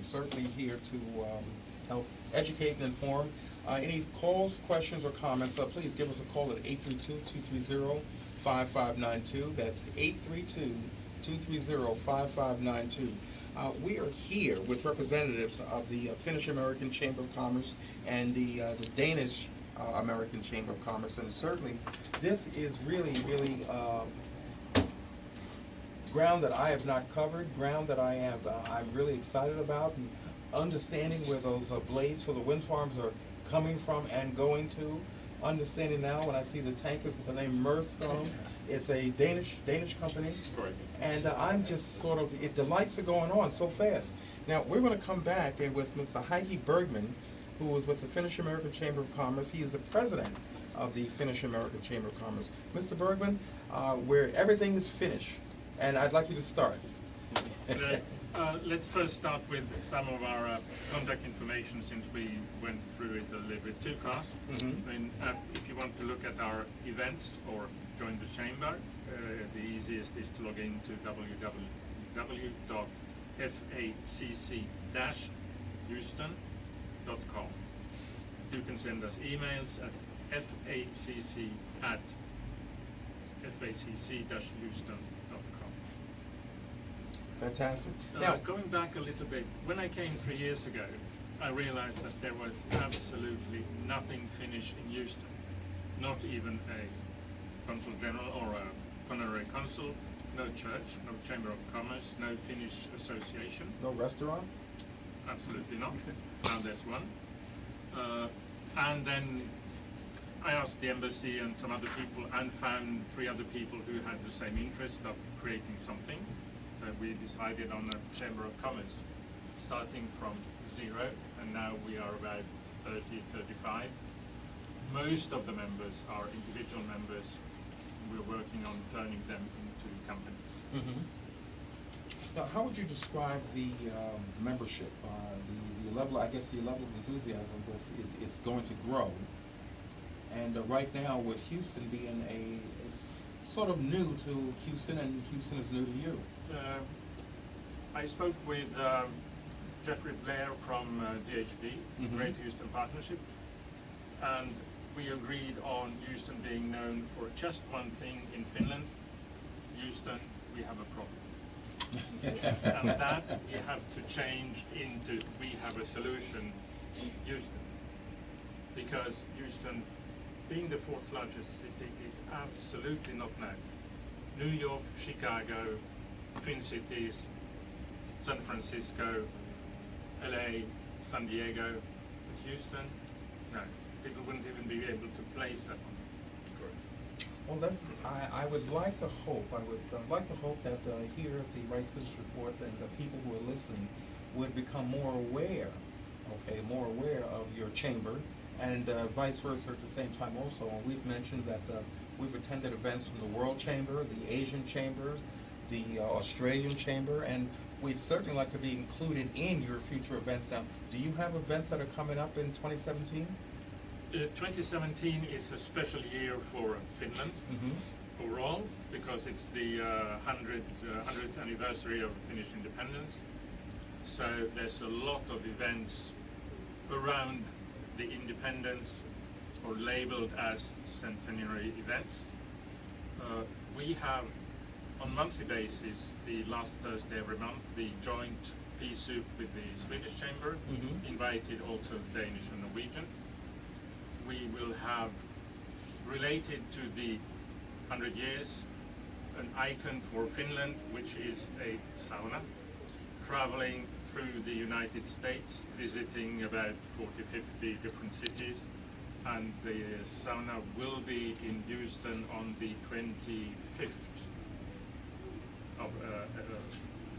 certainly here to help educate and inform. Any calls, questions, or comments, please give us a call at 832-230-5592. That's 832-230-5592. We are here with representatives of the Finnish-American Chamber of Commerce and the Danish-American Chamber of Commerce, and certainly this is really ground that I have not covered, ground that I'm really excited about, and understanding where those blades for the wind farms are coming from and going to. Understanding now when I see the tankers with the name Maersk on them, it's a Danish company. Correct. And I'm just the lights are going on so fast. Now we're going to come back and with Mr. Heikki Bergman, who is with the Finnish-American Chamber of Commerce. He is the president of the Finnish-American Chamber of Commerce. Mr. Bergman, where everything is Finnish, and I'd like you to start. Let's first start with some of our contact information, since we went through it a little bit too fast. Mm-hmm. If you want to look at our events or join the chamber, the easiest is to log in to www.facc-houston.com. You can send us emails at facc@facc-houston.com. Fantastic. Now, going back a little bit, when I came 3 years ago, I realized that there was absolutely nothing Finnish in Houston. Not even a consul general or a honorary consul, no church, no chamber of commerce, no Finnish association. no restaurant? Absolutely not. Now there's one. And then I asked the embassy and some other people and found 3 other people who had the same interest of creating something. So we decided on a Chamber of Commerce, starting from 0, and now we are about 30, 35. Most of the members are individual members. We're working on turning them into companies. Mm-hmm. Now, how would you describe the membership? The level, I guess, the level of enthusiasm is going to grow. And right now, with Houston being it's sort of new to Houston, and Houston is new to you. I spoke with Jeffrey Blair from DHB, Mm-hmm. Great Houston Partnership, and we agreed on Houston being known for just one thing in Finland. Houston, we have a problem. And that we have to change into we have a solution, Houston. Because Houston, being the 4th largest city, is absolutely not known. New York, Chicago, Twin Cities, San Francisco, LA, San Diego, but Houston, no. People wouldn't even be able to place that one. Correct. Well, I would like to hope, that here at the Rice Business Report, and the people who are listening would become more aware of your chamber, and vice versa at the same time also. And we've mentioned that we've attended events from the World Chamber, the Asian Chamber, the Australian Chamber, and we'd certainly like to be included in your future events. Now, do you have events that are coming up in 2017? 2017 is a special year for Finland overall, because it's the 100th anniversary of Finnish independence. So there's a lot of events around the independence, or labeled as centenary events. We have on monthly basis, the last Thursday every month, the joint peace soup with the Swedish Chamber, invited also Danish and Norwegian. We will have, related to the 100 years, an icon for Finland, which is a sauna, traveling through the United States, visiting about 40-50 different cities. And the sauna will be in Houston on the 25th of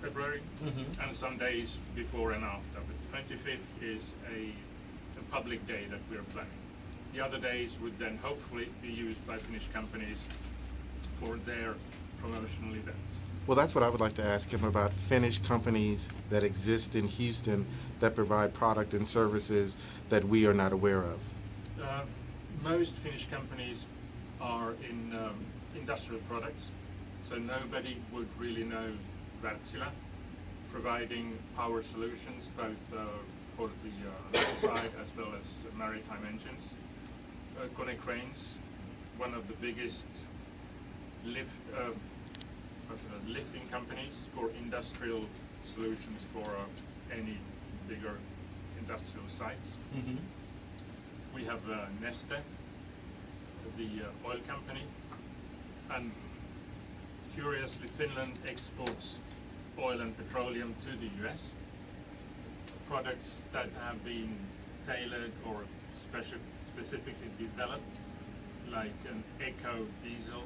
February, and some days before and after. But the 25th is a public day that we're planning. The other days would then hopefully be used by Finnish companies for their promotional events. Well, that's what I would like to ask him about, Finnish companies that exist in Houston that provide product and services that we are not aware of. Most Finnish companies are in industrial products, so nobody would really know Wärtsilä providing power solutions both for the land side as well as maritime engines. Kone Cranes, one of the biggest lifting companies for industrial solutions for any bigger industrial sites. Mm-hmm. We have Neste, the oil company, and curiously Finland exports oil and petroleum to the US. Products that have been tailored or specifically developed, like an eco diesel,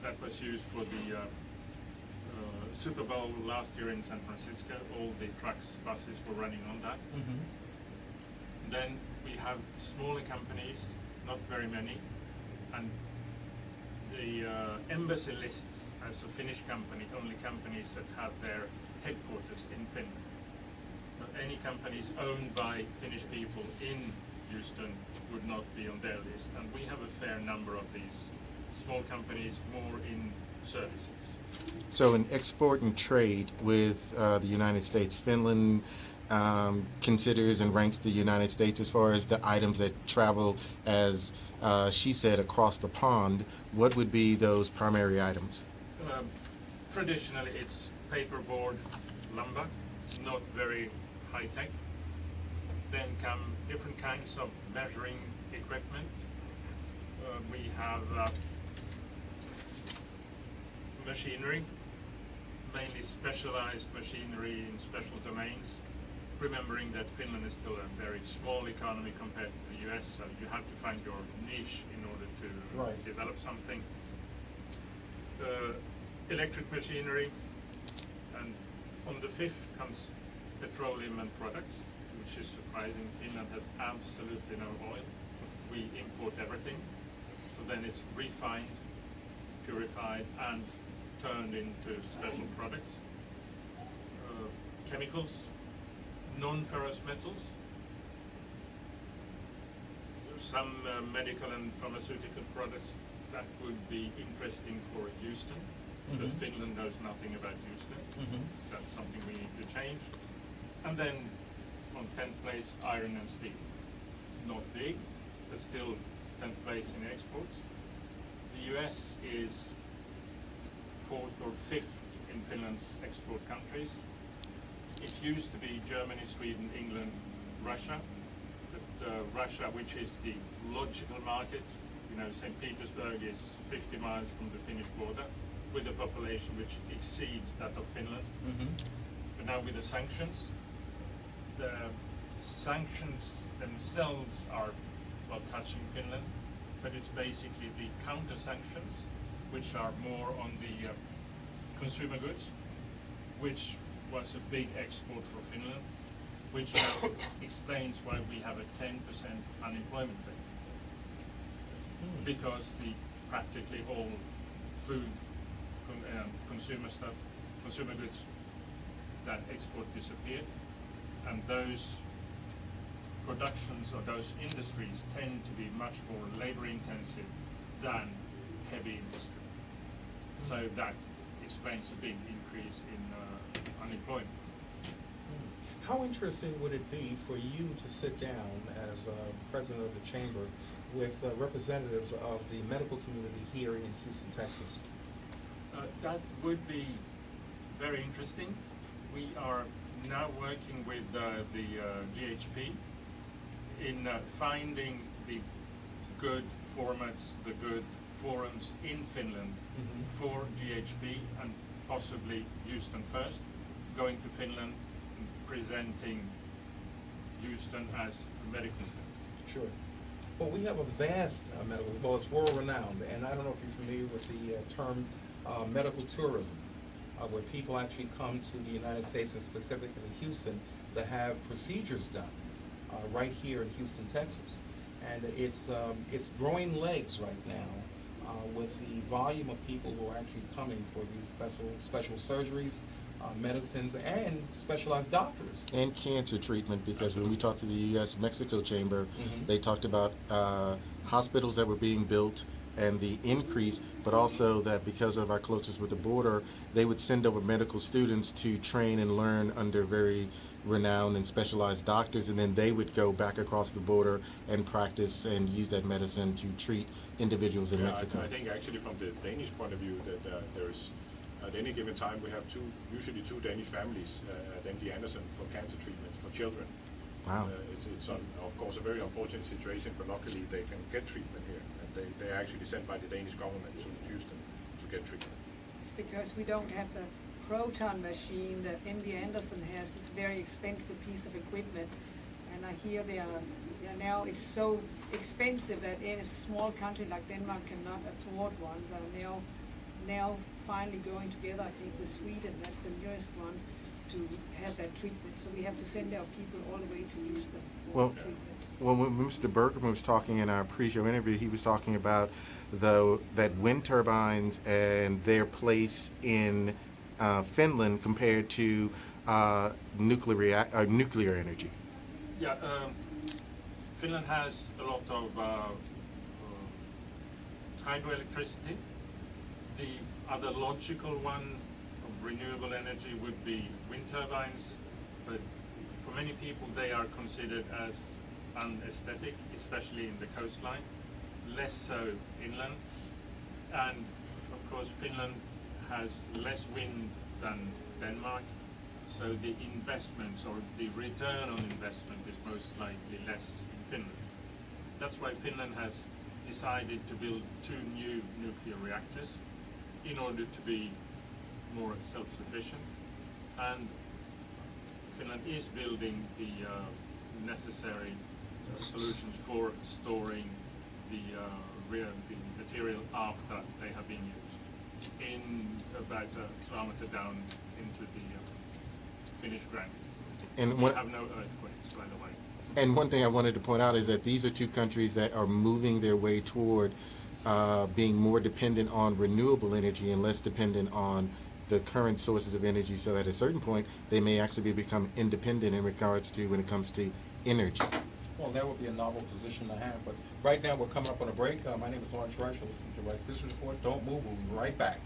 that was used for the Super Bowl last year in San Francisco. All the trucks, buses were running on that. Mm-hmm. Then we have smaller companies, not very many, and the embassy lists as a Finnish company only companies that have their headquarters in Finland. So any companies owned by Finnish people in Houston would not be on their list, and we have a fair number of these small companies, more in services. So in export and trade with the United States, Finland considers and ranks the United States as far as the items that travel, as she said, across the pond. What would be those primary items? Traditionally it's paperboard, lumber, not very high-tech. Then come different kinds of measuring equipment. We have machinery, mainly specialized machinery in special domains, remembering that Finland is still a very small economy compared to the US, so you have to find your niche in order to develop something. Electric machinery, and on the fifth comes petroleum and products, which is surprising. Finland has absolutely no oil. We import everything, so then it's refined, purified, and turned into special products. Chemicals, non-ferrous metals, some medical and pharmaceutical products that would be interesting for Houston, but Finland knows nothing about Houston. That's something we need to change. And then on 10th place, iron and steel. Not big, but still 10th place in exports. The US is 4th or 5th in Finland's export countries. It used to be Germany, Sweden, England, Russia. But Russia, which is the logical market, you know, St. Petersburg is 50 miles from the Finnish border, with a population which exceeds that of Finland. But now with the sanctions themselves are not touching Finland, but it's basically the counter-sanctions, which are more on the consumer goods, which was a big export for Finland, which now explains why we have a 10% unemployment rate. Because practically all food, consumer goods, that export disappeared, and those productions or those industries tend to be much more labor intensive than heavy industry. So that explains a big increase in unemployment. How interesting would it be for you to sit down as president of the chamber with representatives of the medical community here in Houston, Texas? That would be very interesting. We are now working with the GHP in finding the good formats, the good forums in Finland for GHP, and possibly Houston first, going to Finland and presenting Houston as a medical center. Sure. Well, we have a vast medical, well, it's world-renowned, and I don't know if you're familiar with the term medical tourism, where people actually come to the United States, and specifically Houston, to have procedures done right here in Houston, Texas. And it's growing legs right now with the volume of people who are actually coming for these special surgeries, medicines, and specialized doctors. And cancer treatment, because when we talked to the U.S. Mexico Chamber, they talked about hospitals that were being built and the increase, but also that because of our closeness with the border, they would send over medical students to train and learn under very renowned and specialized doctors, and then they would go back across the border and practice and use that medicine to treat individuals in Mexico. I think actually from the Danish point of view that there's at any given time we have usually two Danish families at MD Anderson for cancer treatments for children. Wow. It's of course a very unfortunate situation, but luckily they can get treatment here, and they're actually sent by the Danish government to Houston to get treatment. It's because we don't have the proton machine that MD Anderson has. This very expensive piece of equipment, and I hear they are now, it's so expensive that in a small country like Denmark cannot afford one. But now finally going together, I think, with Sweden, that's the nearest one, to have that treatment. So we have to send our people all the way to Houston for treatment. Well, when Mr. Bergman was talking in our pre-show interview, he was talking about that wind turbines and their place in Finland compared to nuclear energy. Yeah, Finland has a lot of hydroelectricity. The other logical one of renewable energy would be wind turbines, but for many people they are considered as unaesthetic, especially in the coastline, less so inland. And of course Finland has less wind than Denmark, so the investments or the return on investment is most likely less in Finland. That's why Finland has decided to build 2 new nuclear reactors in order to be more self-sufficient, and Finland is building the necessary solutions for storing the material after they have been used in about a kilometer down into the Finnish granite. And we what, have no earthquakes, by the way. and one thing I wanted to point out is that these are 2 countries that are moving their way toward being more dependent on renewable energy and less dependent on the current sources of energy. So at a certain point, they may actually become independent in regards to when it comes to energy. Well, that would be a novel position to have, but right now we're coming up on a break. My name is Lawrence Rush. You're listening to the Rice Business Report. Don't move, we'll be right back.